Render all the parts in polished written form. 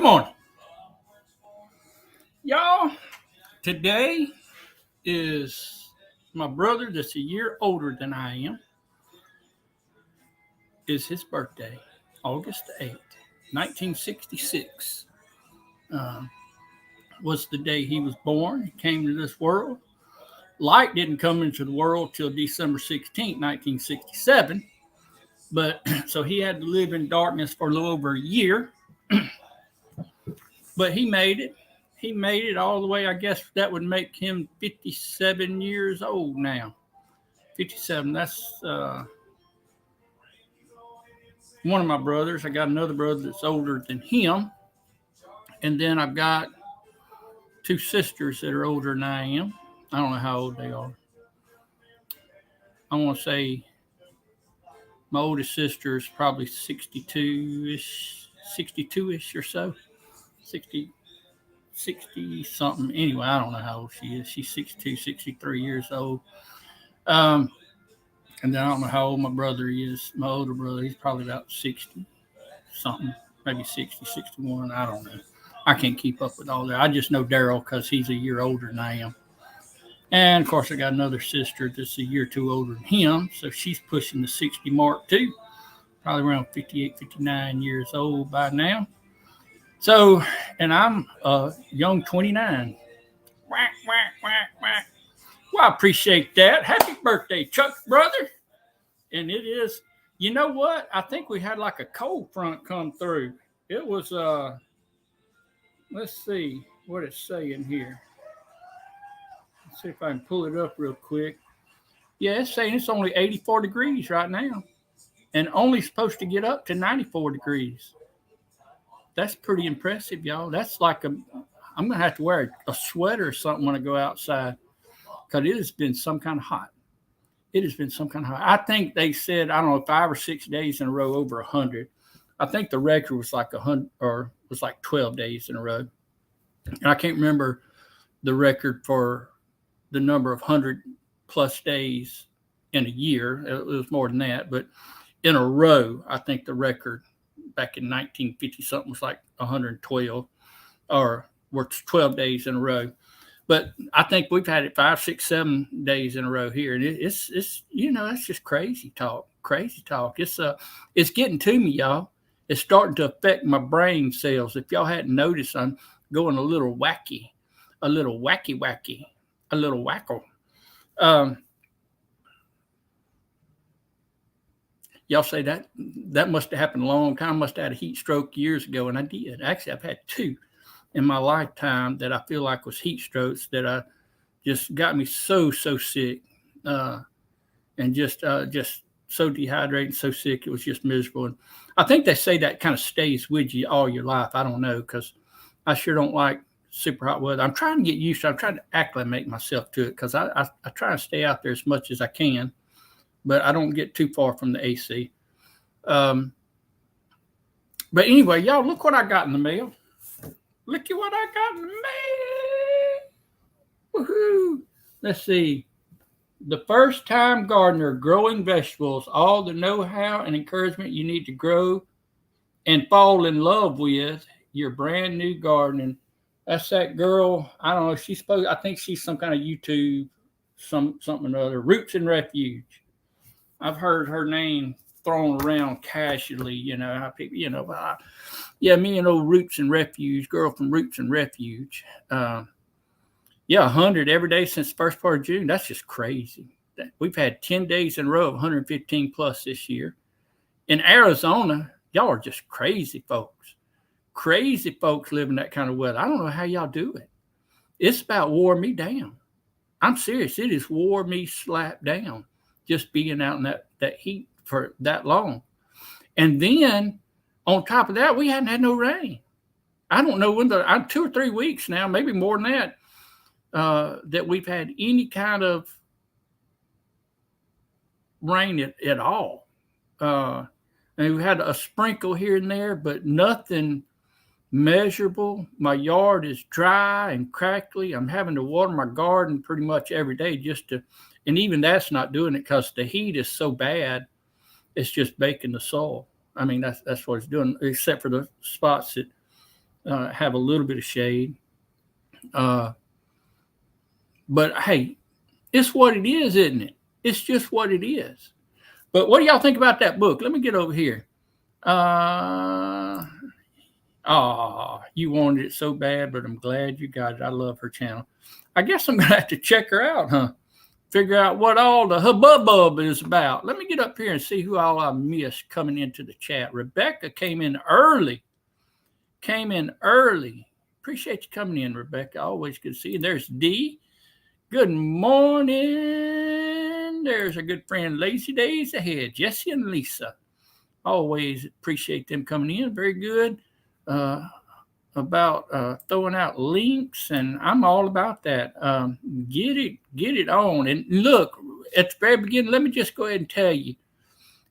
morning, y'all. Today is my brother that's a year older than I am. Is his birthday, August 8th, 1966. Uh, was the day he was born. He came to this world. Light didn't come into the world till December 16th, 1967. But so he had to live in darkness for a little over a year. But he made it. He made it all the way. I guess that would make him 57 years old now. 57. That's one of my brothers. I got another brother that's older than him. And then I've got two sisters that are older than I am. I don't know how old they are. I want to say my oldest sister is probably 62-ish or so. 60 something. Anyway, I don't know how old she is. She's 62, 63 years old. And then I don't know how old my brother is. My older brother, he's probably about 60 something, maybe 60, 61. I don't know. I can't keep up with all that. I just know Daryl because he's a year older than I am. And of course, I got another sister that's a year or two older than him. So she's pushing the 60 mark too. Probably around 58, 59 years old by now. So, and I'm a young 29. Whack, whack, whack, whack. Well, I appreciate that. Happy birthday, Chuck, brother. And it is, you know what? I think we had like a cold front come through. It was, let's see what it's saying here. Let's see if I can pull it up real quick. Yeah, it's saying it's only 84 degrees right now and only supposed to get up to 94 degrees. That's pretty impressive, y'all. That's like I'm going to have to wear a sweater or something when I go outside because it has been some kind of hot. It has been some kind of hot. I think they said, I don't know, 5 or 6 days in a row over 100. I think the record was like 100 or was like 12 days in a row. And I can't remember the record for the number of 100 plus days in a year. It was more than that, but in a row, I think the record back in 1950 something was like 112 or works 12 days in a row. But I think we've had it 5, 6, 7 days in a row here, and it's that's just crazy talk. It's getting to me, y'all. It's starting to affect my brain cells. If y'all hadn't noticed, I'm going a little wacky, a little wacko. Y'all say that must have happened a long time. I must have had a heat stroke years ago, and I did. Actually, I've had 2 in my lifetime that I feel like was heat strokes that I just got me so sick, and just so dehydrated, so sick. It was just miserable. And I think they say that kind of stays with you all your life. I don't know because I sure don't like super hot weather. I'm trying to get used to it. I'm trying to acclimate myself to it because I try to stay out there as much as I can, but I don't get too far from the AC. But anyway, y'all, look what I got in the mail. Look at what I got in the mail. Woohoo. Let's see. The first time gardener growing vegetables, all the know-how and encouragement you need to grow and fall in love with your brand new gardening. That's that girl. I don't know. I think she's some kind of YouTube, something or other. Roots and Refuge. I've heard her name thrown around casually, how people, me and old Roots and Refuge, girl from Roots and Refuge. 100 every day since the first part of June. That's just crazy. We've had 10 days in a row of 115 plus this year. In Arizona, y'all are just crazy folks. Crazy folks living that kind of weather. I don't know how y'all do it. It's about wore me down. I'm serious. It has wore me slap down just being out in that heat for that long. And then on top of that, we hadn't had no rain. I don't know when 2 or 3 weeks now, maybe more than that, that we've had any kind of rain at all. And we had a sprinkle here and there, but nothing measurable. My yard is dry and crackly. I'm having to water my garden pretty much every day and even that's not doing it because the heat is so bad. It's just baking the soil. I mean, that's what it's doing, except for the spots that have a little bit of shade. But hey, it's what it is, isn't it? It's just what it is. But what do y'all think about that book? Let me get over here. You wanted it so bad, but I'm glad you got it. I love her channel. I guess I'm going to have to check her out, huh? Figure out what all the hubbub is about. Let me get up here and see who all I missed coming into the chat. Rebecca came in early. Appreciate you coming in, Rebecca. Always good to see you. There's D. Good morning. There's a good friend, Lazy Days Ahead. Jesse and Lisa. Always appreciate them coming in. Very good. About throwing out links, and I'm all about that. Get it on. And look, at the very beginning, let me just go ahead and tell you,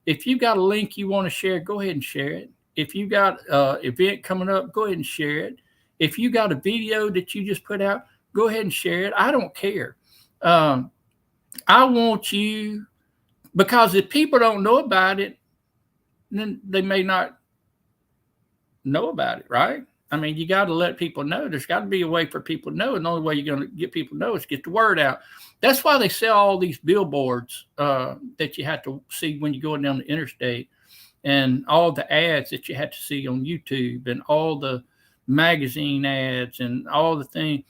if you got a link you want to share, go ahead and share it. If you got an event coming up, go ahead and share it. If you got a video that you just put out, go ahead and share it. I don't care. I want you, because if people don't know about it, then they may not know about it, right? I mean, you got to let people know. There's got to be a way for people to know. And the only way you're going to get people to know is get the word out. That's why they sell all these billboards that you have to see when you're going down the interstate, and all the ads that you have to see on YouTube, and all the magazine ads, and all the things.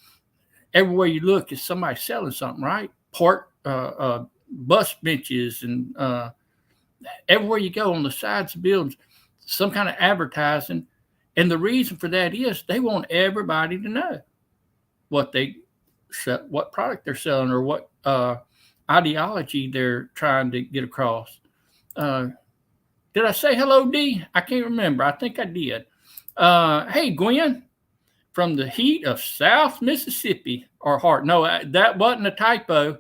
Everywhere you look is somebody selling something, right? Bus benches, and everywhere you go on the sides of buildings, some kind of advertising. And the reason for that is they want everybody to know what product they're selling, or what ideology they're trying to get across. Did I say hello, D? I can't remember. I think I did. Hey, Gwen, from the heat of South Mississippi, or Hart. No, that wasn't a typo.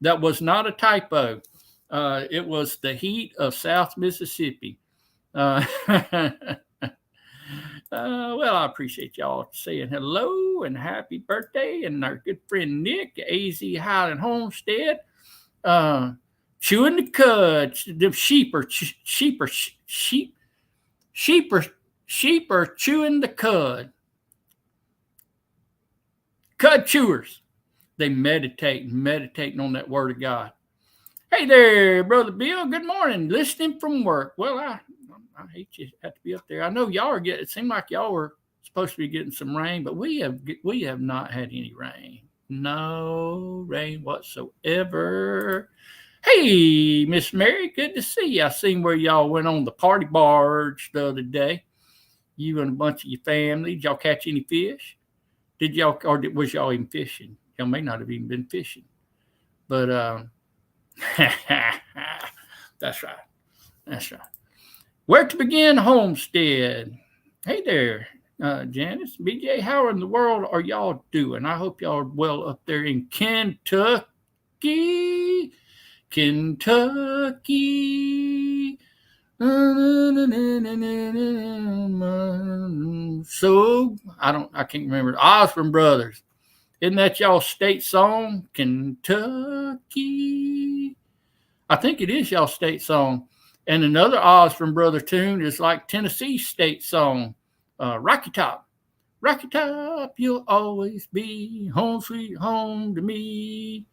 That was not a typo. It was the heat of South Mississippi. Well, I appreciate y'all saying hello and happy birthday, and our good friend Nick, AZ Highland Homestead, chewing the cud. The sheep are chewing the cud. Cud chewers. They meditating on that word of God. Hey there, Brother Bill. Good morning. Listening from work. Well, I hate you have to be up there. I know y'all are getting. It seemed like y'all were supposed to be getting some rain, but we have not had any rain. No rain whatsoever. Hey, Miss Mary, good to see you. I seen where y'all went on the party barge the other day. You and a bunch of your family. Did y'all catch any fish? Did y'all, or was y'all even fishing? Y'all may not have even been fishing, but that's right. Where to begin, Homestead? Hey there, Janice, BJ. How in the world are y'all doing? I hope y'all are well up there in Kentucky. So I can't remember. Osborne Brothers. Isn't that y'all state song? Kentucky. I think it is y'all state song. And another Osborne Brother tune is like Tennessee state song, Rocky Top. Rocky Top, you'll always be home sweet home to me.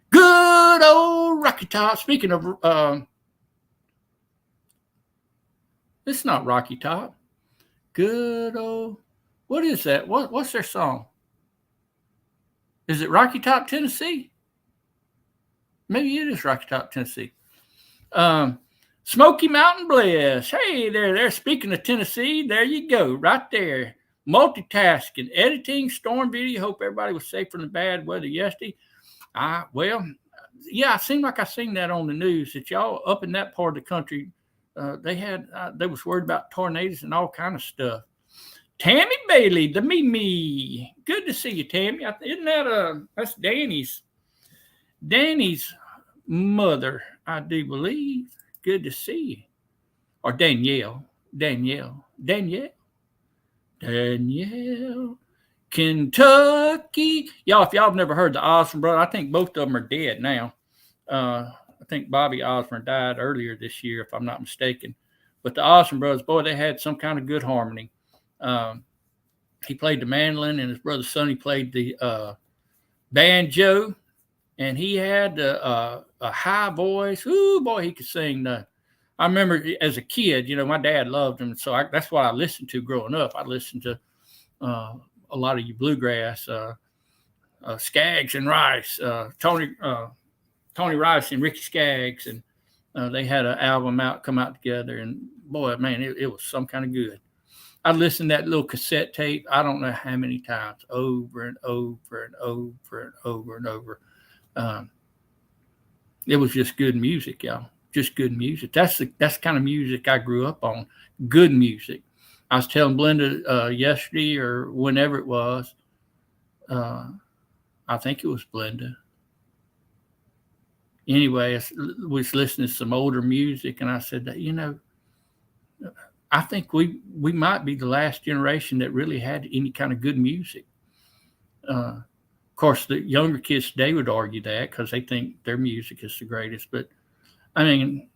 Good old Rocky Top. Speaking of, it's not Rocky Top. Good old, what is that? What's their song? Is it Rocky Top, Tennessee? Maybe it is Rocky Top, Tennessee. Smoky Mountain Bliss. Hey there. Speaking of Tennessee, there you go, right there. Multitasking, editing, storm video. Hope everybody was safe from the bad weather yesterday. Well, yeah, it seemed like I seen that on the news that y'all up in that part of the country, they was worried about tornadoes and all kind of stuff. Tammy Bailey, the Mimi. Good to see you, Tammy. Isn't that that's Danny's mother, I do believe. Good to see you. Or Danielle. Kentucky. Y'all, if y'all have never heard the Osborne Brothers, I think both of them are dead now. I think Bobby Osborne died earlier this year, if I'm not mistaken. But the Osborne Brothers, boy, they had some kind of good harmony. He played the mandolin, and his brother Sonny played the banjo. And he had a high voice. Ooh, boy, he could sing. I remember as a kid, my dad loved him, so that's what I listened to growing up. I listened to a lot of you bluegrass, Skaggs and Rice, Tony Rice and Ricky Skaggs, and they had an album come out together. And boy, man, it was some kind of good. I listened to that little cassette tape, I don't know how many times, over and over and over and over and over. It was just good music, y'all. Just good music. That's the kind of music I grew up on. Good music. I was telling Blenda yesterday or whenever it was. I think it was Blenda. Anyway, I was listening to some older music, and I said that I think we might be the last generation that really had any kind of good music. Of course, the younger kids today would argue that because they think their music is the greatest. But I mean,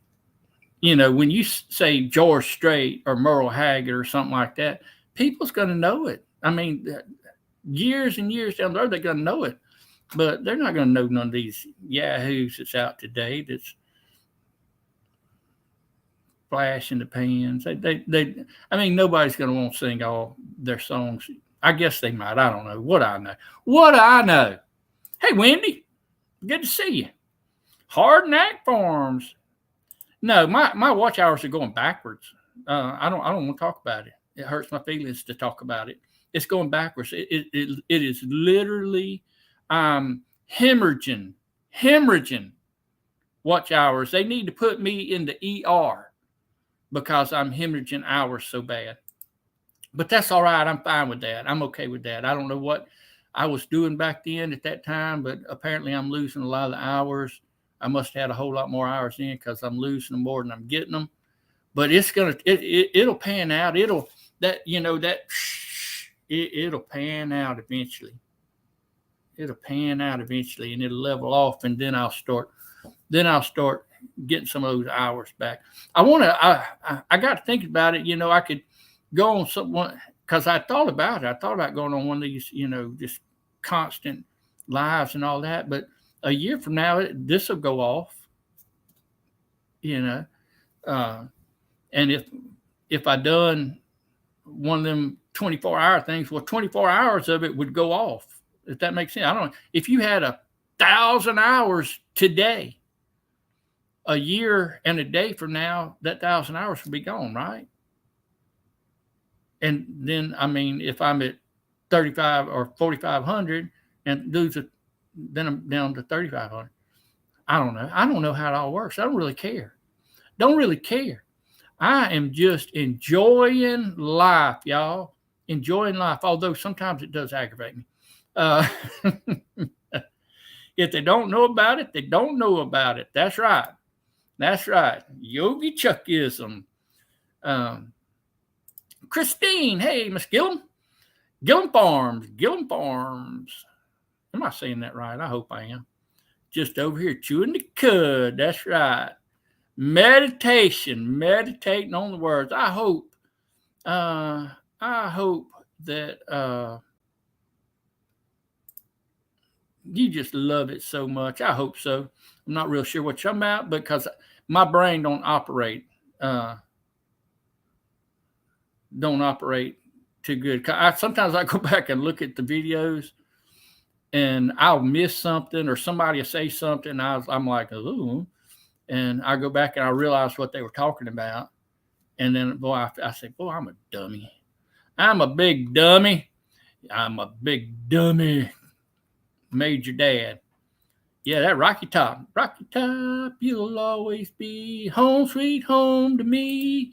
when you say George Strait or Merle Haggard or something like that, people's going to know it. I mean, years and years down the road, they're going to know it. But they're not going to know none of these yahoos that's out today that's flash in the pans. I mean, nobody's going to want to sing all their songs. I guess they might. I don't know. What I know. Hey, Wendy, good to see you. Hard Knack Farms. No, my watch hours are going backwards. I don't want to talk about it. It hurts my feelings to talk about it. It's going backwards. It is literally hemorrhaging watch hours. They need to put me in the ER because I'm hemorrhaging hours so bad. But that's all right. I'm fine with that. I'm okay with that. I don't know what I was doing back then at that time, but apparently I'm losing a lot of the hours. I must have had a whole lot more hours in because I'm losing them more than I'm getting them. But it'll pan out. It'll pan out eventually. It'll pan out eventually, and it'll level off, and then I'll start getting some of those hours back. I got to thinking about it. I could go on someone because I thought about it. I thought about going on one of these, just constant lives and all that. But a year from now, this will go off. And if I done one of them 24-hour things, well, 24 hours of it would go off. If that makes sense. I don't know. If you had 1,000 hours today, a year and a day from now, that 1,000 hours would be gone, right? And then, I mean, if I'm at 35 or 4,500 and then I'm down to 3,500. I don't know. I don't know how it all works. I don't really care. I am just enjoying life, y'all. Enjoying life, although sometimes it does aggravate me. If they don't know about it, they don't know about it. That's right. Yogi Chuckism. Christine, hey, Miss Gillum. Gillum Farms. Am I saying that right? I hope I am. Just over here chewing the cud. That's right. Meditating on the words. I hope that you just love it so much. I hope so. I'm not real sure what you're about because my brain don't operate too good. Sometimes I go back and look at the videos and I'll miss something or somebody will say something. I'm like, ooh. And I go back and I realize what they were talking about. And then, boy, I say, boy, I'm a dummy. I'm a big dummy. Major Dad. Yeah, that Rocky Top. Rocky Top, you'll always be home, sweet home to me.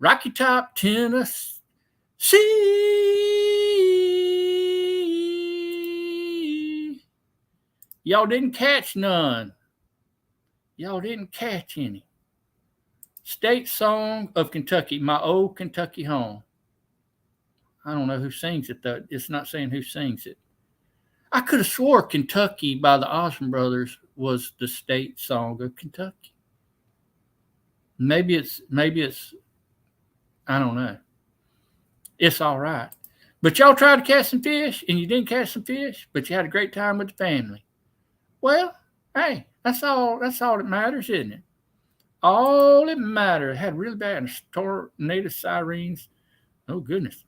Rocky Top, Tennessee. Y'all didn't catch none. Y'all didn't catch any. State Song of Kentucky, my old Kentucky home. I don't know who sings it, though. It's not saying who sings it. I could have swore Kentucky by the Osmond Brothers was the state song of Kentucky. Maybe it's, I don't know. It's all right. But y'all tried to catch some fish, and you didn't catch some fish, but you had a great time with the family. Well, hey, that's all. That's all that matters, isn't it? All that matters. Had really bad tornado sirens. Oh goodness.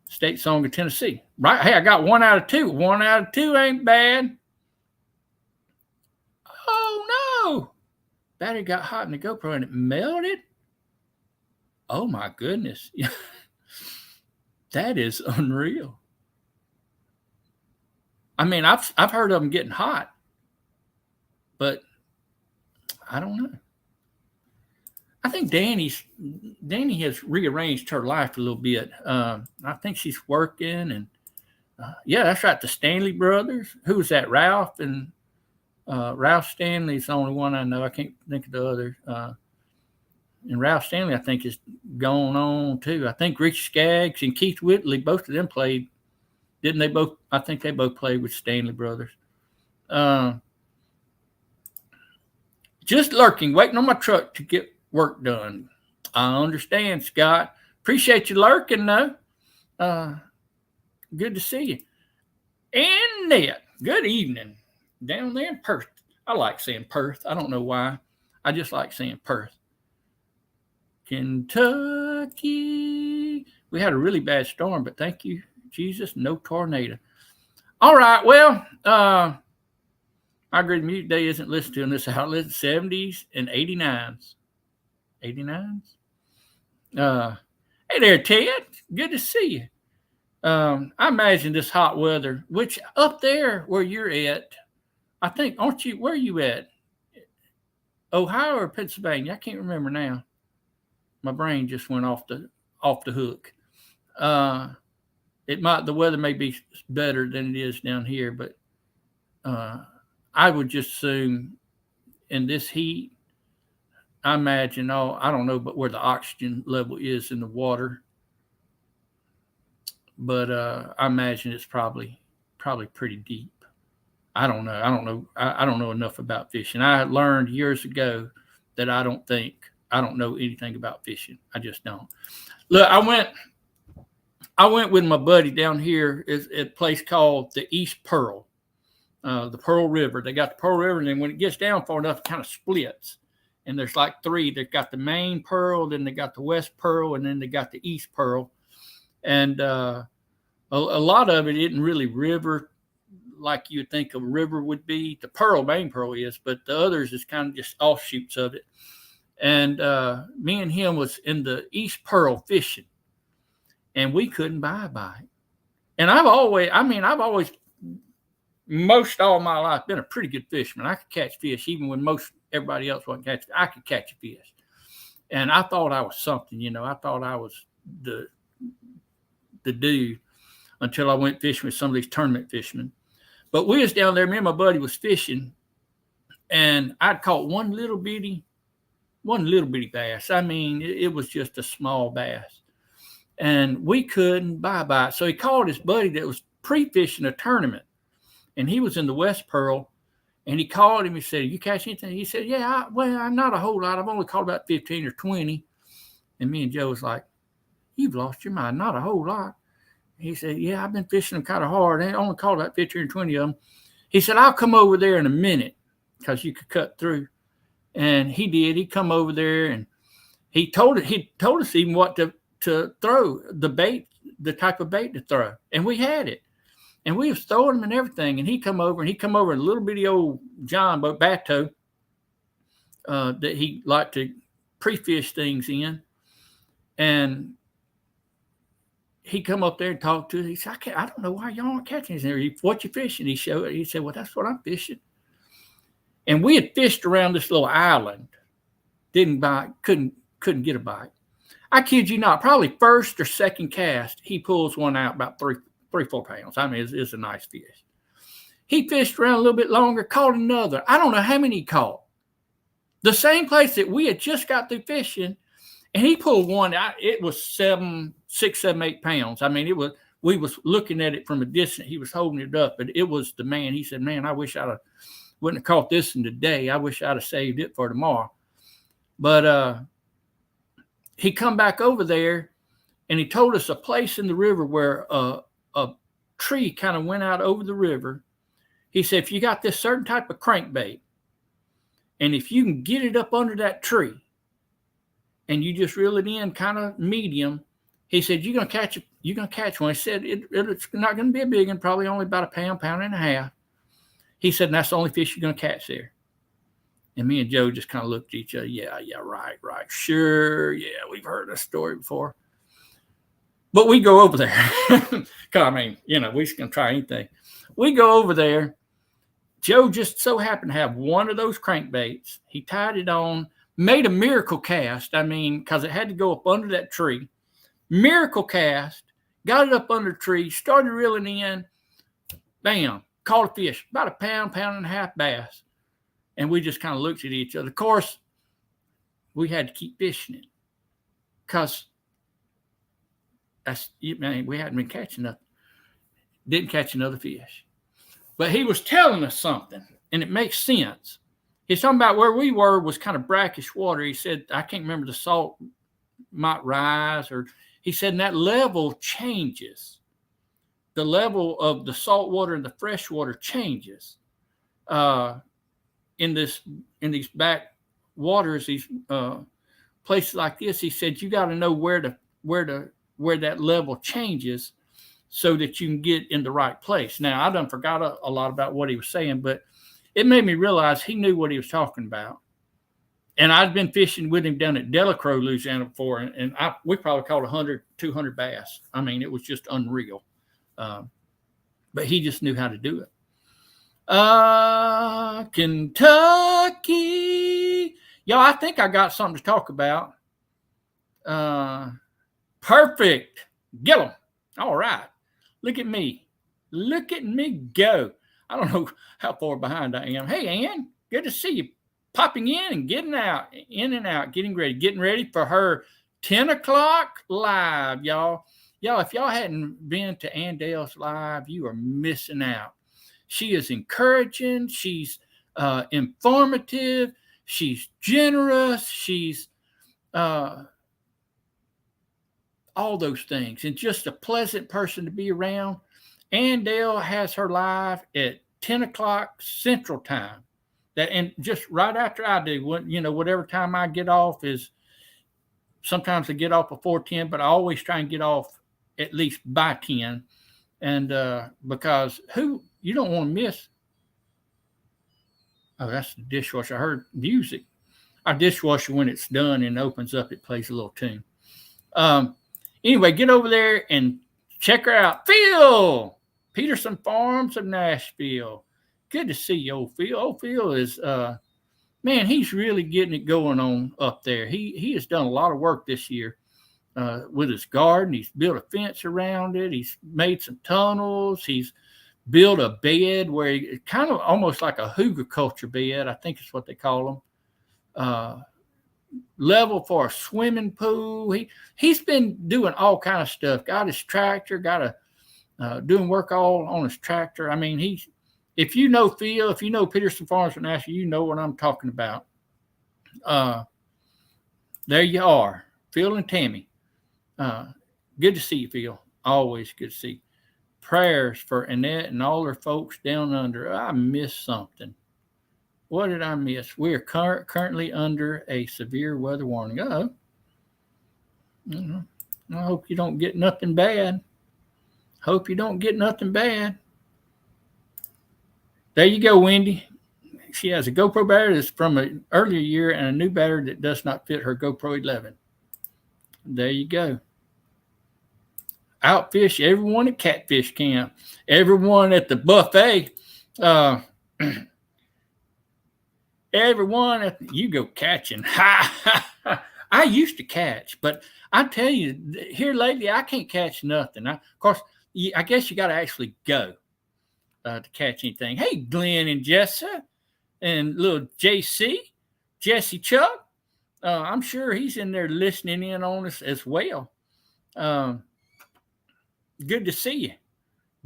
State song of Tennessee. Right. Hey, I got 1 out of 2. 1 out of 2 ain't bad. Oh no. Battery got hot in the GoPro and it melted. Oh my goodness. That is unreal. I mean, I've heard of them getting hot, but I don't know. I think Danny has rearranged her life a little bit. I think she's working, and yeah, that's right. The Stanley brothers. Who was that? Ralph and Ralph Stanley's the only one I know. I can't think of the other. And Ralph Stanley, I think, is going on too. I think Rich Skaggs and Keith Whitley, both of them played. Didn't they both? I think they both played with Stanley brothers. Just lurking, waiting on my truck to get work done. I understand, Scott. Appreciate you lurking, though. Good to see you. And Ned, good evening. Down there in Perth. I like saying Perth. I don't know why. I just like saying Perth. Kentucky. We had a really bad storm, but thank you, Jesus, no tornado. All right, well, I agree the music day isn't listed in this outlet. 70s and 89s. 89s? Hey there, Ted. Good to see you. I imagine this hot weather, which up there where you're at, I think, aren't you, where are you at? Ohio or Pennsylvania? I can't remember now. My brain just went off the hook. The weather may be better than it is down here, but I would just assume in this heat, I imagine, I don't know, but where the oxygen level is in the water. But I imagine it's probably pretty deep. I don't know. I don't know enough about fishing. I learned years ago that I don't know anything about fishing. I just don't. Look, I went with my buddy down here at a place called the East Pearl, the Pearl River. They got the Pearl River, and then when it gets down far enough, it kind of splits. And there's like 3. They've got the main Pearl, then they got the West Pearl, and then they got the East Pearl. And a lot of it isn't really river like you would think a river would be. The main Pearl is, but the others is kind of just offshoots of it. And me and him was in the East Pearl fishing, and we couldn't buy a bite. And I've always, most all my life, been a pretty good fisherman. I could catch fish even when everybody else wasn't catching. I could catch a fish, and I thought I was something. I thought I was the dude until I went fishing with some of these tournament fishermen. But we was down there. Me and my buddy was fishing, and I'd caught one little bitty bass. I mean, it was just a small bass, and we couldn't buy a bite. So he called his buddy that was pre-fishing a tournament, and he was in the West Pearl, and he called him. He said, "You catch anything?" He said, "Yeah, not a whole lot. I've only caught about 15 or 20. And me and Joe was like, "You've lost your mind. Not a whole lot." He said, "Yeah, I've been fishing them kind of hard. I only caught about 15 or 20 of them." He said, "I'll come over there in a minute because you could cut through." And he did. He come over there, and he told us even what to throw, the bait, the type of bait to throw. And we had it. And we was throwing them and everything. And he come over in a little bitty old John boat bateau that he liked to pre-fish things in. And he come up there and talked to us. He said, I don't know why y'all aren't catching anything. What you fishing? He said, "Well, that's what I'm fishing." And we had fished around this little island. Didn't bite, couldn't get a bite. I kid you not, probably first or second cast, he pulls one out about 3-4 pounds. I mean, it's a nice fish. He fished around a little bit longer, caught another. I don't know how many he caught. The same place that we had just got through fishing, and he pulled one out. It was 6, 7, 8 pounds. I mean, we was looking at it from a distance. He was holding it up, but it was the man. He said, "Man, I wish wouldn't have caught this in today. I wish I'd have saved it for tomorrow." But he come back over there, And he told us a place in the river where a tree kind of went out over the river. He said, if you got this certain type of crankbait, and if you can get it up under that tree, and you just reel it in kind of medium, he said, you're going to catch it. You're going to catch one. He said, it's not going to be a big one, probably only about a pound, pound and a half. He said, and that's the only fish you're going to catch there. And me and Joe just kind of looked at each other. Yeah, right. Sure. Yeah, we've heard this story before. But we go over there. I mean, we're just going to try anything. We go over there. Joe just so happened to have one of those crankbaits. He tied it on, made a miracle cast. I mean, because it had to go up under that tree. Miracle cast, got it up under the tree, started reeling in. Bam, caught a fish, about a pound, pound and a half bass. And we just kind of looked at each other. Of course, we had to keep fishing it because we hadn't been catching nothing. Didn't catch another fish. But he was telling us something, and it makes sense. He's talking about where we were was kind of brackish water. He said, I can't remember, the salt might rise, or he said, and that level changes. The level of the salt water and the fresh water changes. In these back waters, these places like this, he said, you got to know where that level changes so that you can get in the right place. Now, I done forgot a lot about what he was saying, but it made me realize he knew what he was talking about. And I'd been fishing with him down at Delacroix, Louisiana before, and we probably caught 100, 200 bass. I mean, it was just unreal. But he just knew how to do it. Kentucky. Yo, I think I got something to talk about. Perfect. Get them. All right. Look at me. Look at me go. I don't know how far behind I am. Hey, Ann, good to see you. Popping in and getting out, in and out, getting ready for her 10 o'clock live, y'all. Y'all, if y'all hadn't been to Ann Dale's live, you are missing out. She is encouraging. She's informative. She's generous. She's all those things, and just a pleasant person to be around. Ann Dale has her live at 10 o'clock Central Time. And just right after I do, whatever time I get off is, sometimes I get off before 10, but I always try and get off at least by 10. And because you don't want to miss. Oh, that's the dishwasher. I heard music. Our dishwasher, when it's done and opens up, it plays a little tune. Anyway, get over there and check her out. Phil, Peterson Farms of Nashville. Good to see you, old Phil. Old Phil is, man, he's really getting it going on up there. He has done a lot of work this year with his garden. He's built a fence around it. He's made some tunnels. He's built a bed where it's kind of almost like a hugelkultur bed, I think is what they call them. Level for a swimming pool. He's been doing all kind of stuff. Got his tractor, doing work all on his tractor. I mean, if you know Phil, if you know Peterson Farms for Nashville, you know what I'm talking about. There you are, Phil and Tammy. Good to see you, Phil. Always good to see you. Prayers for Annette and all her folks down under. I missed something. What did I miss? We are currently under a severe weather warning. I hope you don't get nothing bad. Hope you don't get nothing bad. There you go, Wendy. She has a GoPro battery that's from an earlier year and a new battery that does not fit her GoPro 11. There you go. Outfish everyone at Catfish Camp. Everyone at the buffet. Everyone you go catching. I used to catch, but I tell you, here lately, I can't catch nothing. Of course, I guess you got to actually go to catch anything. Hey, Glenn and Jessa and little JC, Jesse Chuck. I'm sure he's in there listening in on us as well. Good to see you.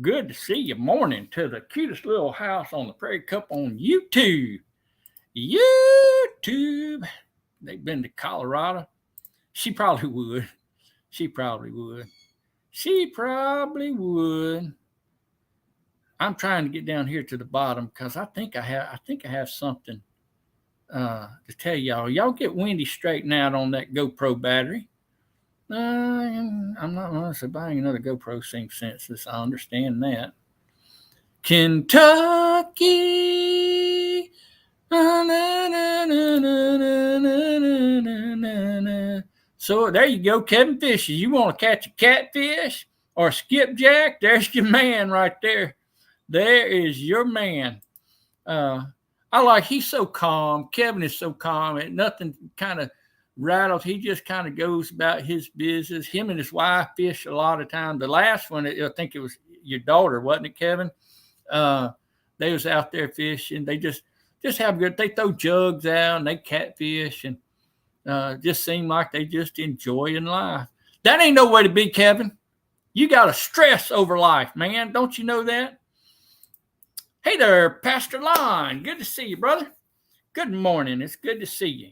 Good to see you. Morning to the cutest little house on the Prairie Cup on YouTube. YouTube. They've been to Colorado. She probably would. She probably would. She probably would. I'm trying to get down here to the bottom because I think I have something to tell y'all. Y'all get Wendy straightened out on that GoPro battery. I'm not honestly buying another GoPro seems senseless. I understand that. Kentucky. So there you go, Kevin Fisher. You want to catch a catfish or a skipjack? There's your man right there. There is your man. I like, he's so calm. Kevin is so calm. And nothing kind of rattles. He just kind of goes about his business. Him and his wife fish a lot of time. The last one, I think it was your daughter, wasn't it, Kevin? They was out there fishing. They just have good. They throw jugs out and they catfish and just seem like they just enjoying life. That ain't no way to be, Kevin. You got to stress over life, man. Don't you know that? Hey there, Pastor Lon. Good to see you, brother. Good morning. It's good to see you.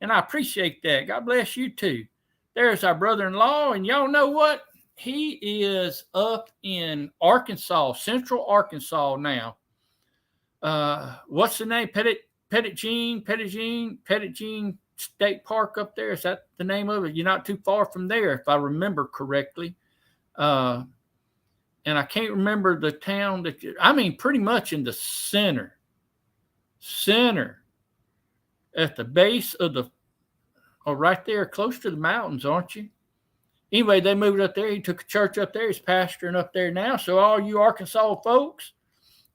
And I appreciate that. God bless you too. There's our brother-in-law. And y'all know what? He is up in Arkansas, Central Arkansas now. What's the name? Petit Jean State Park up there. Is that the name of it? You're not too far from there, if I remember correctly. And I can't remember the town pretty much in the center at the base of right there, close to the mountains, aren't you? Anyway, they moved up there. He took a church up there. He's pastoring up there now. So all you Arkansas folks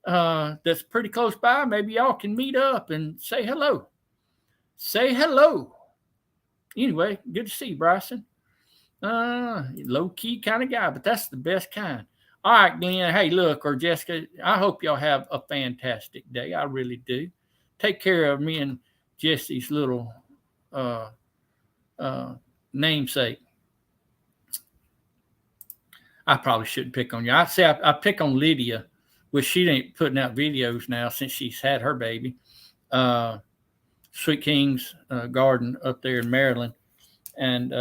that's pretty close by, maybe y'all can meet up and say hello. Say hello. Anyway, good to see you, Bryson. Low-key kind of guy, but that's the best kind. All right, Glenn. Hey, look, or Jessica, I hope y'all have a fantastic day. I really do. Take care of me and Jesse's little namesake. I probably shouldn't pick on you. I'd say I pick on Lydia, which she ain't putting out videos now since she's had her baby. Sweet King's Garden up there in Maryland. And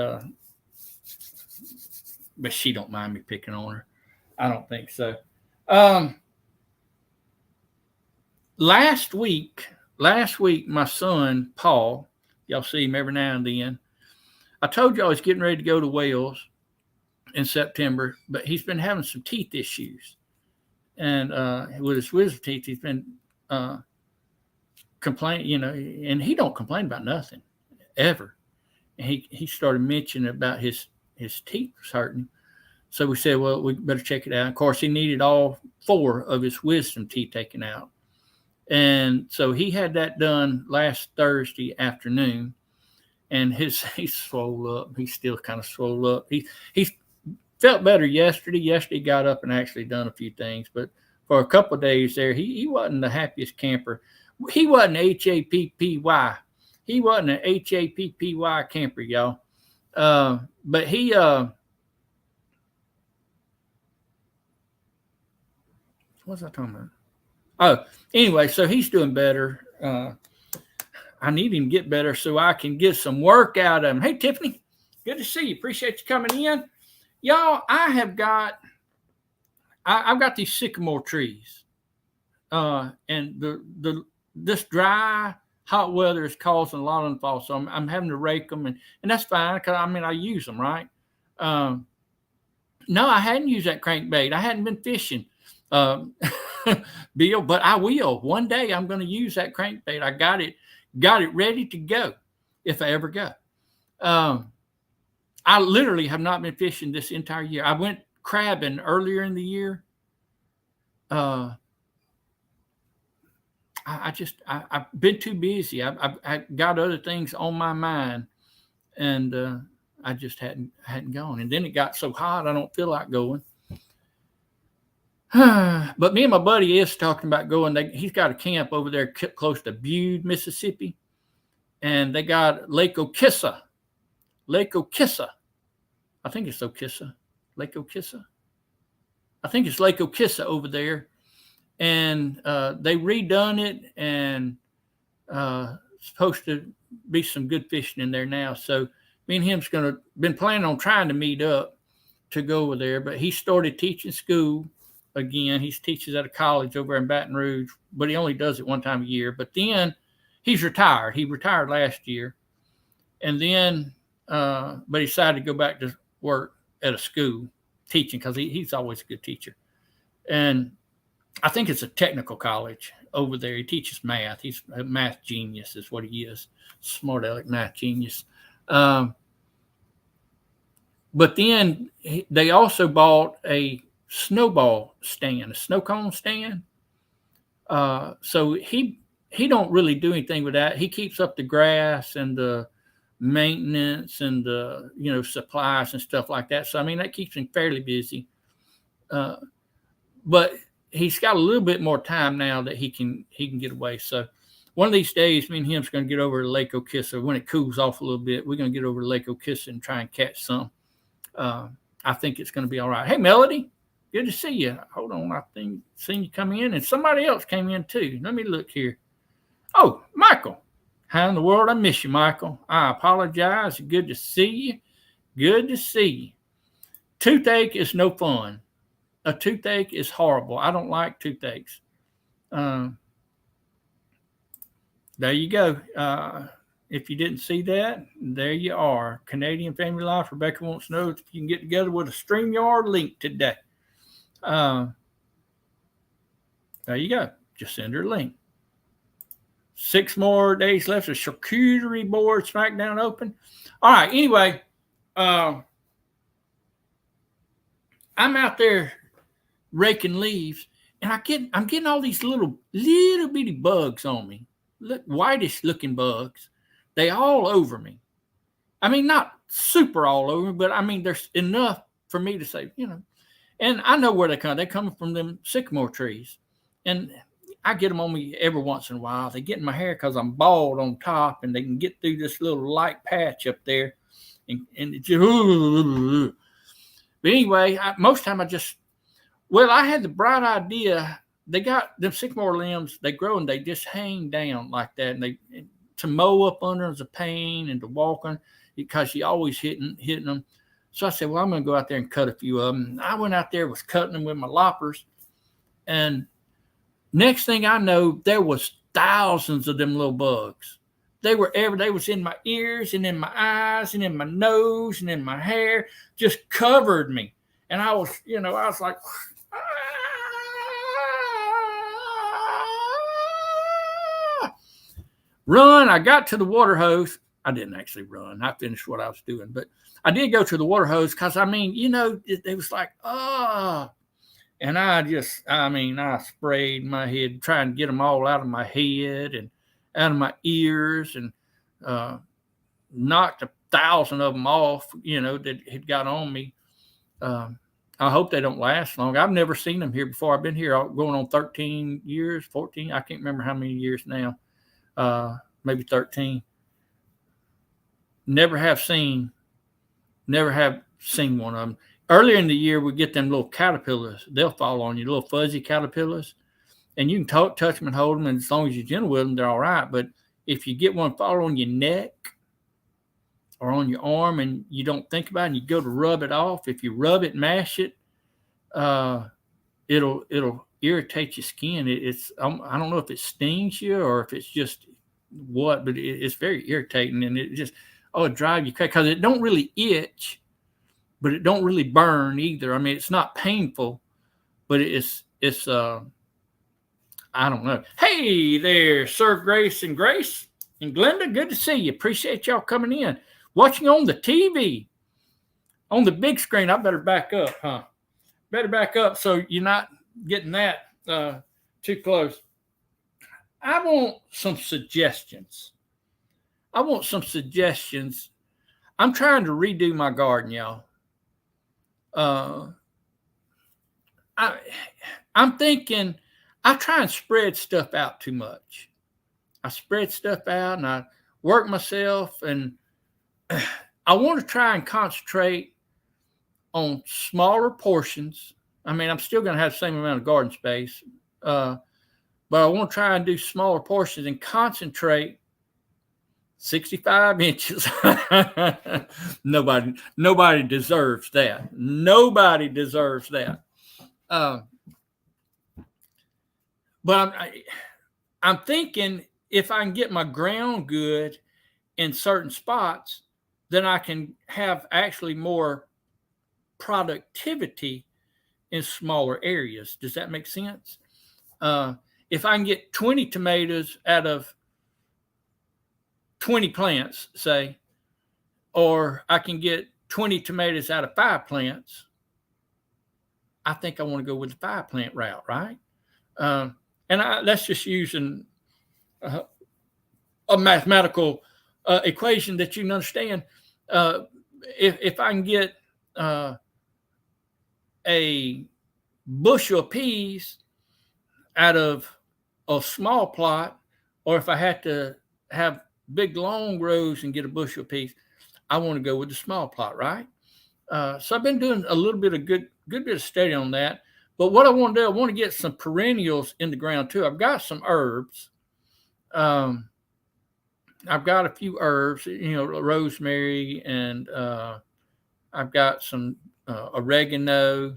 but she don't mind me picking on her. I don't think so. Last week, my son, Paul, y'all see him every now and then. I told y'all he's getting ready to go to Wales in September, but he's been having some teeth issues. And with his wisdom teeth, he's been complaining, and he don't complain about nothing, ever. And he started mentioning about his teeth was hurting. So we said, well, we better check it out. Of course, he needed all 4 of his wisdom teeth taken out. And so he had that done last Thursday afternoon. And he's swole up. He's still kind of swole up. He felt better yesterday. Yesterday he got up and actually done a few things. But for a couple of days there, he wasn't the happiest camper. He wasn't HAPPY. He wasn't an HAPPY camper, y'all. But he what was I talking about? Oh, anyway, so he's doing better. I need him to get better so I can get some work out of him. Hey, Tiffany, good to see you. Appreciate you coming in. Y'all, I've got these sycamore trees. And this dry, hot weather is causing a lot of them to fall. So I'm having to rake them, and that's fine because I use them, right? No, I hadn't used that crankbait. I hadn't been fishing, Bill, but I will. One day I'm going to use that crankbait. I got it ready to go if I ever go. I literally have not been fishing this entire year. I went crabbing earlier in the year. I've been too busy. I got other things on my mind, and I just hadn't gone. And then it got so hot, I don't feel like going. But me and my buddy is talking about going. He's got a camp over there close to Bude, Mississippi, and they got Lake Okissa. I think it's Okissa. Lake Okissa. I think it's Lake Okissa over there. And they redone it, and supposed to be some good fishing in there now. So me and him's been planning on trying to meet up to go over there, but he started teaching school again. He teaches at a college over in Baton Rouge, but he only does it one time a year. But then he's retired. He retired last year, and then but he decided to go back to work at a school teaching because he's always a good teacher. And I think it's a technical college over there. He teaches math. He's a math genius, is what he is. Smart aleck math genius. But then they also bought a snowball stand, a snow cone stand. So he don't really do anything with that. He keeps up the grass and the maintenance and the supplies and stuff like that. So I mean that keeps him fairly busy. But he's got a little bit more time now that he can get away. So one of these days, me and him's going to get over to Lake Okissa. When it cools off a little bit, we're going to get over to Lake Okissa and try and catch some. I think it's going to be all right. Hey, Melody, good to see you. Hold on, I think seen you come in, and somebody else came in too. Let me look here. Oh, Michael. How in the world? I miss you, Michael. I apologize. Good to see you. Good to see you. Toothache is no fun. A toothache is horrible. I don't like toothaches. There you go. If you didn't see that, there you are. Canadian Family Life. Rebecca wants to know if you can get together with a StreamYard link today. There you go. Just send her a link. 6 more days left. The charcuterie board SmackDown open. All right. Anyway, I'm out there raking leaves, and I'm getting all these little bitty bugs on me. Look, whitish looking bugs. They all over me. I mean, not super all over me, but I mean, there's enough for me to say, and I know where they come. They come from them sycamore trees, and I get them on me every once in a while. They get in my hair because I'm bald on top, and they can get through this little light patch up there, and it just. But anyway, most of the time I had the bright idea. They got them sycamore limbs, they grow and they just hang down like that. And to mow up under them is a pain, and to walk on because you always hitting them. So I said, well, I'm going to go out there and cut a few of them. I went out there, was cutting them with my loppers. And next thing I know, there was thousands of them little bugs. They was in my ears and in my eyes and in my nose and in my hair, just covered me. And I was like, run. I got to the water hose. I didn't actually run. I finished what I was doing, but I did go to the water hose because, it was like, and I sprayed my head, trying to get them all out of my head and out of my ears, and knocked 1,000 of them off, that had got on me. I hope they don't last long. I've never seen them here before. I've been here going on 13 years, 14. I can't remember how many years now. Maybe 13. Never have seen one of them. Earlier in the year, we get them little caterpillars. They'll fall on you, little fuzzy caterpillars. And you can touch them and hold them, and as long as you're gentle with them, they're all right. But if you get one fall on your neck or on your arm and you don't think about it and you go to rub it off, if you rub it, mash it, it'll irritate your skin. I don't know if it stings you or if it's just what, but it's very irritating, and it just it drives you crazy because it don't really itch, but it don't really burn either. I mean, it's not painful, but it's I don't know. Hey there, Sir Grace and Glenda, good to see you. Appreciate y'all coming in, watching on the TV, on the big screen. I better back up, huh? Better back up so you're not getting that too close. I want some suggestions. I'm trying to redo my garden, y'all. I'm thinking I try and spread stuff out too much. I spread stuff out and I work myself, and I want to try and concentrate on smaller portions. I mean, I'm still going to have the same amount of garden space, but I want to try and do smaller portions and concentrate 65 inches. Nobody deserves that. Nobody deserves that. But I'm thinking if I can get my ground good in certain spots, then I can have actually more productivity in smaller areas. Does that make sense? If I can get 20 tomatoes out of 20 plants, say, or I can get 20 tomatoes out of 5 plants, I think I want to go with the 5 plant route, right? That's just using a mathematical equation that you can understand. If I can get a bushel of peas out of a small plot, or if I had to have big long rows and get a bushel of peas, I want to go with the small plot, right? So I've been doing a little bit of good bit of study on that. But what I want to do, I want to get some perennials in the ground too. I've got some herbs. I've got a few herbs, rosemary, and I've got some oregano.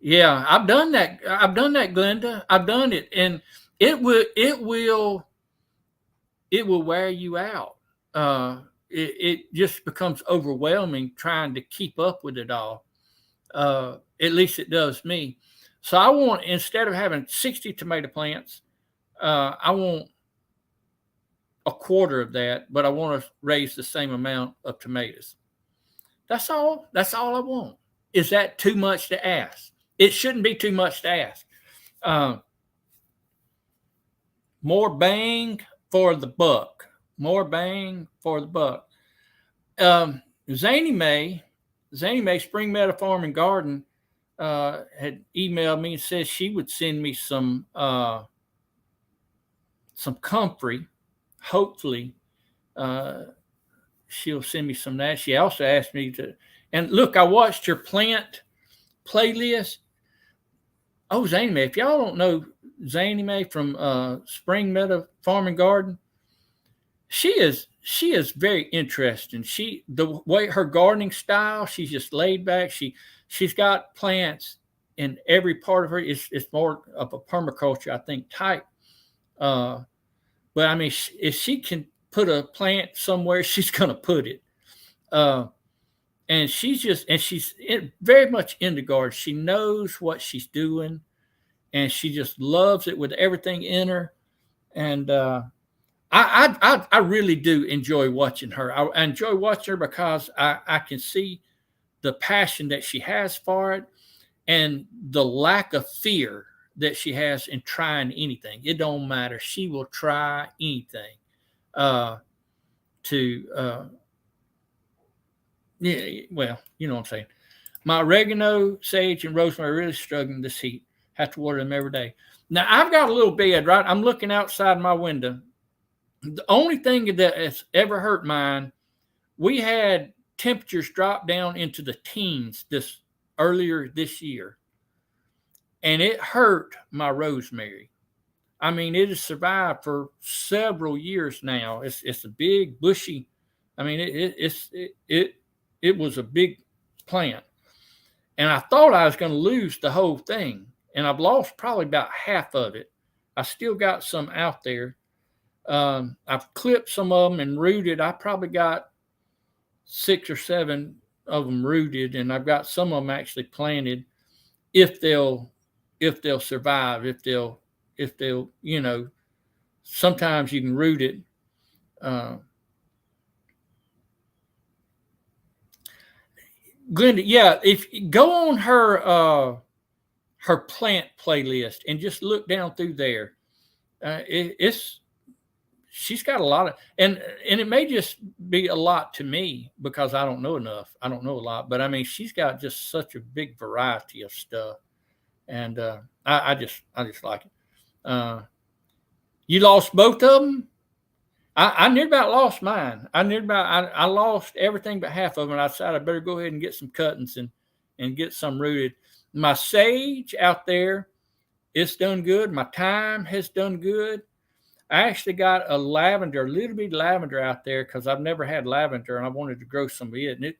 Yeah, I've done that. Glenda. I've done it, and it will wear you out. It just becomes overwhelming trying to keep up with it all. At least it does me. So I want, instead of having 60 tomato plants, I want a quarter of that, but I want to raise the same amount of tomatoes. That's all. That's all I want. Is that too much to ask? It shouldn't be too much to ask. More bang for the buck. More bang for the buck. Zany Mae, Spring Meadow Farm and Garden, had emailed me and said she would send me some comfrey. Hopefully, she'll send me some of that. She also asked me to, and look, I watched her plant playlist. Oh, Zany Mae, if y'all don't know Zany Mae from Spring Meadow Farm and Garden, she is very interesting. The way her gardening style, she's just laid back. She's got plants in every part of her. It's more of a permaculture, I think, type. But I mean, if she can put a plant somewhere, she's gonna put it. And she's very much into garden. She knows what she's doing, and she just loves it with everything in her. And I really do enjoy watching her. I enjoy watching her because I can see the passion that she has for it and the lack of fear that she has in trying anything. It don't matter. She will try anything yeah, well, you know what I'm saying. My oregano, sage, and rosemary are really struggling this heat. Have to water them every day. Now, I've got a little bed, right? I'm looking outside my window. The only thing that has ever hurt mine, we had temperatures drop down into the teens earlier this year, and it hurt my rosemary. I mean, it has survived for several years now. It's a big bushy. I mean, it was a big plant, and I thought I was going to lose the whole thing, and I've lost probably about half of it. I still got some out there. I've clipped some of them and rooted. I probably got 6 or 7 of them rooted, and I've got some of them actually planted. If they'll survive, if they'll, sometimes you can root it. Glenda, yeah, if you go on her plant playlist and just look down through there, she's got a lot of, and it may just be a lot to me because I don't know enough. I don't know a lot, but I mean, she's got just such a big variety of stuff, and I just like it. You lost both of them. I near about lost mine. I lost everything but half of them. And I decided I better go ahead and get some cuttings and get some rooted. My sage out there, it's done good. My thyme has done good. I actually got a little bit lavender out there because I've never had lavender and I wanted to grow some of it. And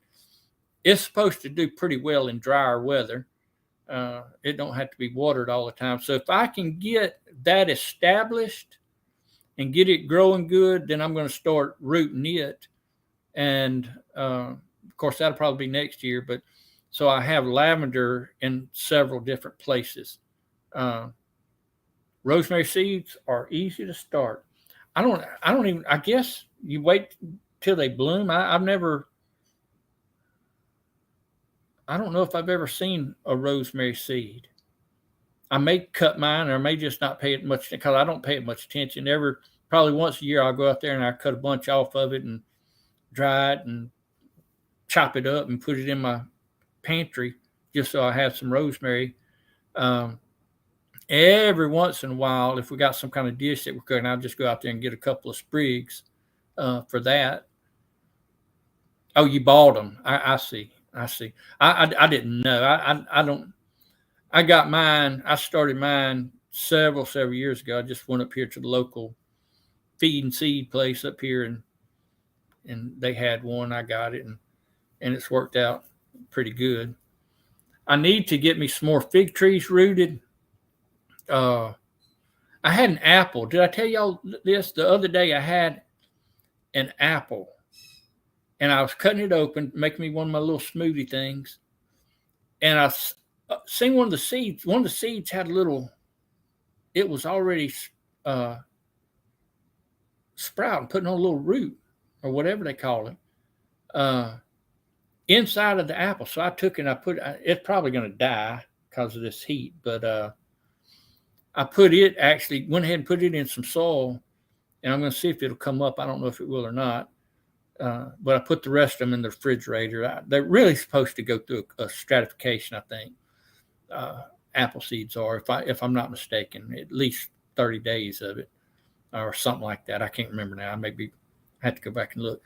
it's supposed to do pretty well in drier weather. It don't have to be watered all the time. So if I can get that established and get it growing good, then I'm going to start rooting it. And of course, that'll probably be next year. But so I have lavender in several different places. Uh, Rosemary seeds are easy to start. I guess you wait till they bloom. I don't know if I've ever seen a rosemary seed. I may cut mine or I may just not pay it much because I don't pay it much attention. Probably once a year I'll go out there and I cut a bunch off of it and dry it and chop it up and put it in my pantry just so I have some rosemary. Every once in a while, if we got some kind of dish that we're cooking, I'll just go out there and get a couple of sprigs for that. Oh, you bought them. I see. I didn't know. I don't. I got mine. I started mine several years ago. I just went up here to the local feed and seed place up here, and they had one. I got it, and it's worked out pretty good. I need to get me some more fig trees rooted. I had an apple. Did I tell y'all this the other day? I had an apple, and I was cutting it open, making me one of my little smoothie things, and I seen one of the seeds. One of the seeds had a little. It was already sprouting, putting on a little root or whatever they call it, inside of the apple. So I took it and I put it. It's probably going to die because of this heat, but I went ahead and put it in some soil, and I'm going to see if it'll come up. I don't know if it will or not. But I put the rest of them in the refrigerator. They're really supposed to go through a stratification, I think. Apple seeds are, if I'm not mistaken, at least 30 days of it or something like that. I can't remember now. I maybe have to go back and look.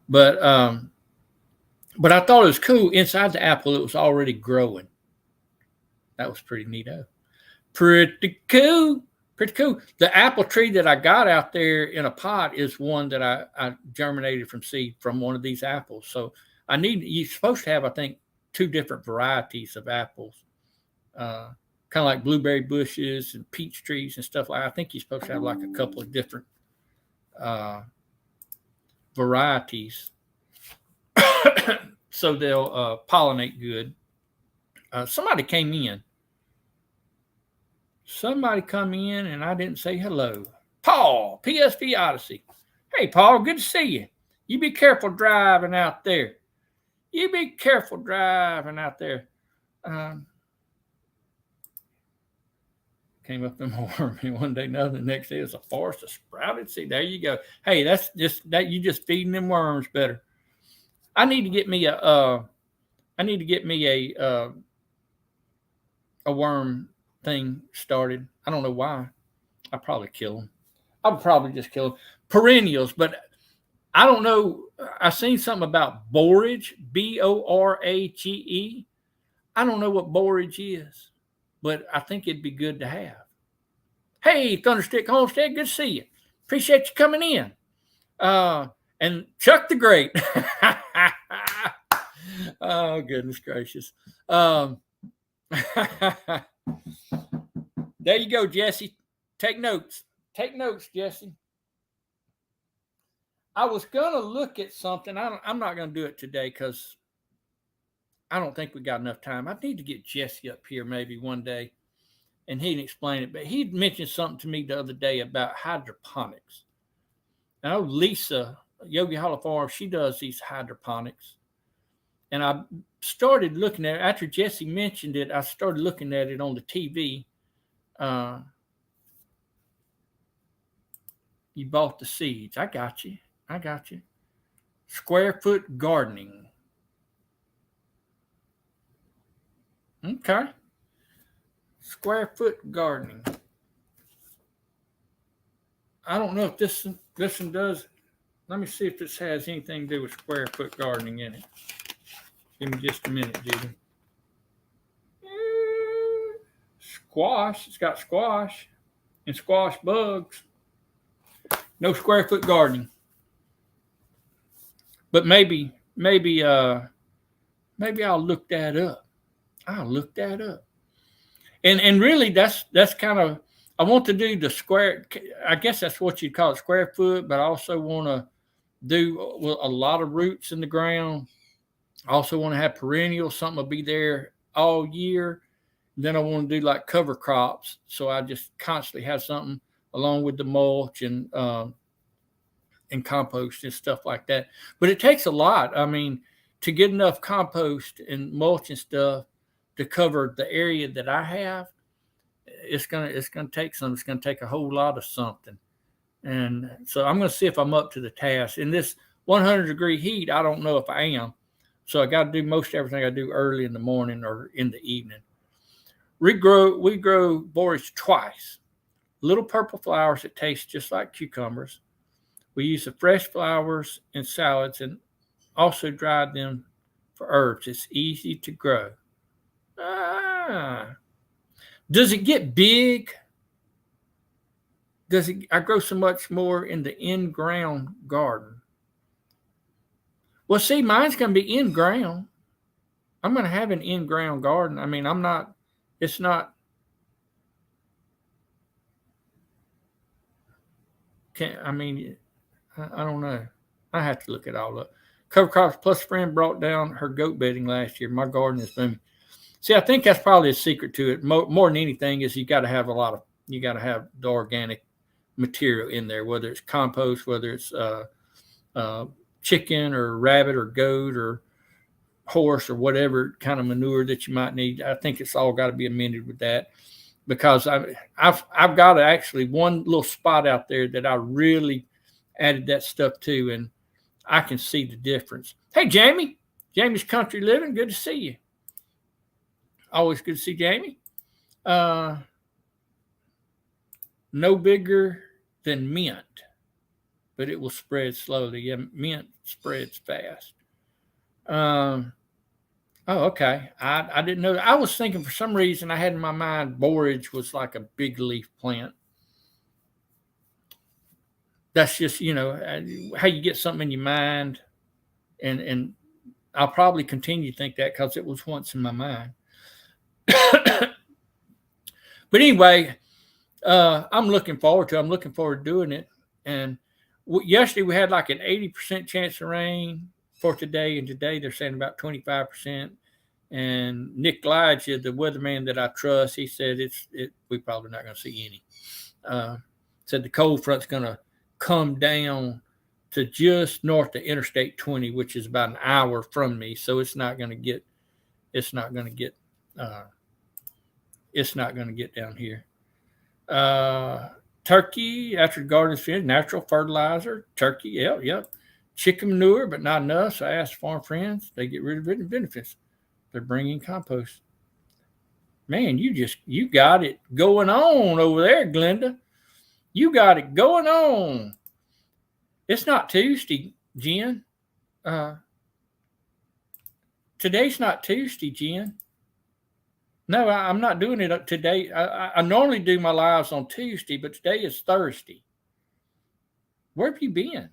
But I thought it was cool. Inside the apple, it was already growing. That was pretty neato. Pretty cool. Pretty cool. The apple tree that I got out there in a pot is one that I germinated from seed from one of these apples. So you're supposed to have, I think, 2 different varieties of apples, kind of like blueberry bushes and peach trees and stuff like that. I think you're supposed to have like a couple of different varieties so they'll pollinate good. Somebody came in. Somebody come in and I didn't say hello. Paul, PSV Odyssey. Hey, Paul, good to see you. You be careful driving out there. Came up and warmed me one day, another. The next day it's a forest of sprouted seed. There you go. Hey, that's just that you just feeding them worms better. I need to get me a worm thing started. I don't know why. I'll probably kill them. I'll probably just kill them. Perennials, but I don't know. I seen something about borage, Borage. I don't know what borage is, but I think it'd be good to have. Hey, Thunderstick Homestead, good to see you. Appreciate you coming in. And Chuck the Great. Oh, goodness gracious. There you go, Jesse. Take notes. Take notes, Jesse. I was going to look at something. I'm not going to do it today because I don't think we got enough time. I need to get Jesse up here maybe one day and he'd explain it. But he'd mentioned something to me the other day about hydroponics. I know Lisa, Yogi Hollow Farm, she does these hydroponics. And I started looking at it. After Jesse mentioned it, I started looking at it on the TV. You bought the seeds. I got you. Square foot gardening. Okay. Square foot gardening. I don't know if this one does. Let me see if this has anything to do with square foot gardening in it. Give me just a minute, Judy. Squash. It's got squash and squash bugs. No square foot gardening. But maybe I'll look that up. I'll look that up. And really that's kind of, I want to do the square, I guess that's what you'd call it, square foot, but I also want to do a lot of roots in the ground. I also want to have perennials, something will be there all year. Then I want to do like cover crops, so I just constantly have something along with the mulch and compost and stuff like that. But it takes a lot. I mean, to get enough compost and mulch and stuff to cover the area that I have, it's gonna take some. It's gonna take a whole lot of something. And so I'm gonna see if I'm up to the task. In this 100-degree heat, I don't know if I am. So I got to do most everything I do early in the morning or in the evening. We grow borage twice. Little purple flowers that taste just like cucumbers. We use the fresh flowers in salads and also dried them for herbs. It's easy to grow. Does it get big? I grow so much more in the in-ground garden. Well, see, mine's going to be in-ground. I'm going to have an in-ground garden. I mean, it's not, I don't know. I have to look it all up. Cover crops plus friend brought down her goat bedding last year. My garden is booming. See, I think that's probably a secret to it. More than anything is you got to have the organic material in there, whether it's compost, whether it's chicken or rabbit or goat or horse or whatever kind of manure that you might need. I think it's all got to be amended with that, because I've got actually one little spot out there that I really added that stuff to, and I can see the difference. Hey, Jamie's Country Living, good to see you. Always good to see Jamie. No bigger than mint, but it will spread slowly. Yeah, mint spreads fast. Oh, okay. I didn't know. I was thinking for some reason I had in my mind borage was like a big leaf plant. That's just, how you get something in your mind. And I'll probably continue to think that because it was once in my mind. But anyway, I'm looking forward to doing it. And yesterday we had like an 80% chance of rain for today, and today they're saying about 25%. And Nick Elijah, the weatherman that I trust, he said we're probably not going to see any. Said the cold front's going to come down to just north of Interstate 20, which is about an hour from me. So it's not going to get down here. Turkey, after the garden's finished, natural fertilizer, turkey, yep. Chicken manure, but not enough. So I asked farm friends, they get rid of it in benefits. They're bringing compost. Man, you got it going on over there, Glenda. You got it going on. It's not Tuesday, Jen. Today's not Tuesday, Jen. No, I'm not doing it today. I normally do my lives on Tuesday, but today is Thursday. Where have you been?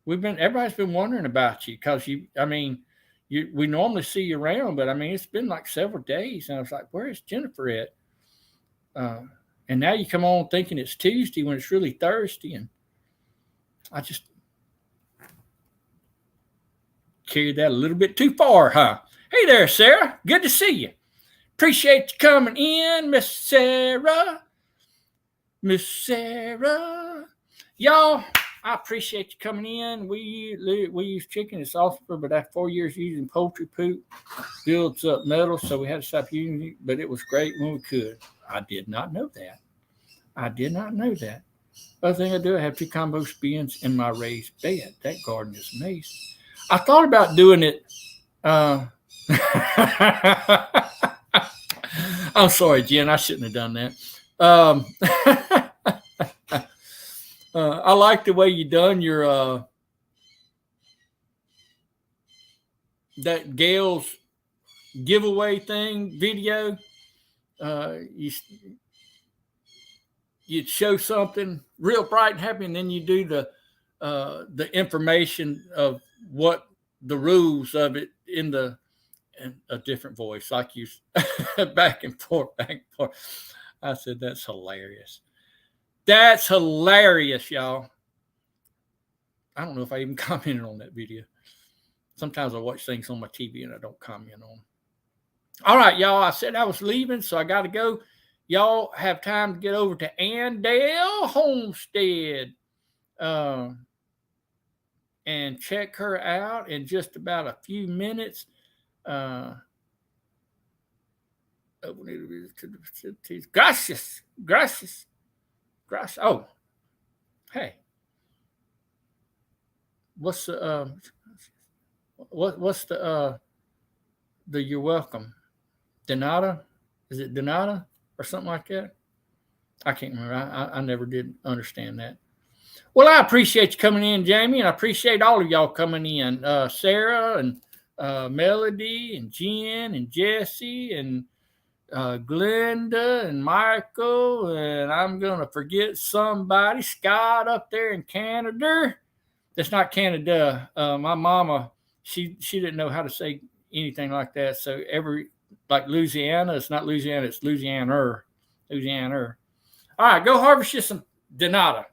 Everybody's been wondering about you because we normally see you around, but it's been like several days. And I was like, where is Jennifer at? And now you come on thinking it's Tuesday when it's really Thursday. And I just carried that a little bit too far, huh? Hey there, Sarah. Good to see you. Appreciate you coming in, Miss Sarah. Miss Sarah. Y'all, I appreciate you coming in. We use chicken. It's awesome, but after 4 years using poultry poop, builds up metal, so we had to stop using it, but it was great when we could. I did not know that. Other thing I do, I have 2 compost bins in my raised bed. That garden is amazing. I thought about doing it. I'm sorry, Jen. I shouldn't have done that. I like the way you done your that Gail's giveaway thing video. you'd show something real bright and happy, and then you do the information of what the rules of it in a different voice, like you back and forth, back and forth. I said, that's hilarious. That's hilarious, y'all. I don't know if I even commented on that video. Sometimes I watch things on my TV and I don't comment on. All right, y'all. I said I was leaving, so I got to go. Y'all have time to get over to Andale Homestead and check her out in just about a few minutes. Gracias. Oh, hey, what's the what's the you're welcome? Donata? Is it Donata or something like that? I can't remember. I never did understand that. Well, I appreciate you coming in, Jamie, and I appreciate all of y'all coming in. Sarah and Melody and Jen and Jesse and Glenda and Michael, and I'm gonna forget somebody. Scott up there in Canada. That's not Canada. My mama, she didn't know how to say anything like that. So like Louisiana, it's not Louisiana, it's Louisiana. All right, go harvest you some Donata.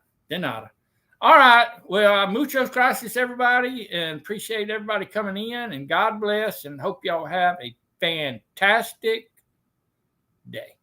All right. Well, muchas gracias, everybody, and appreciate everybody coming in, and God bless, and hope y'all have a fantastic day.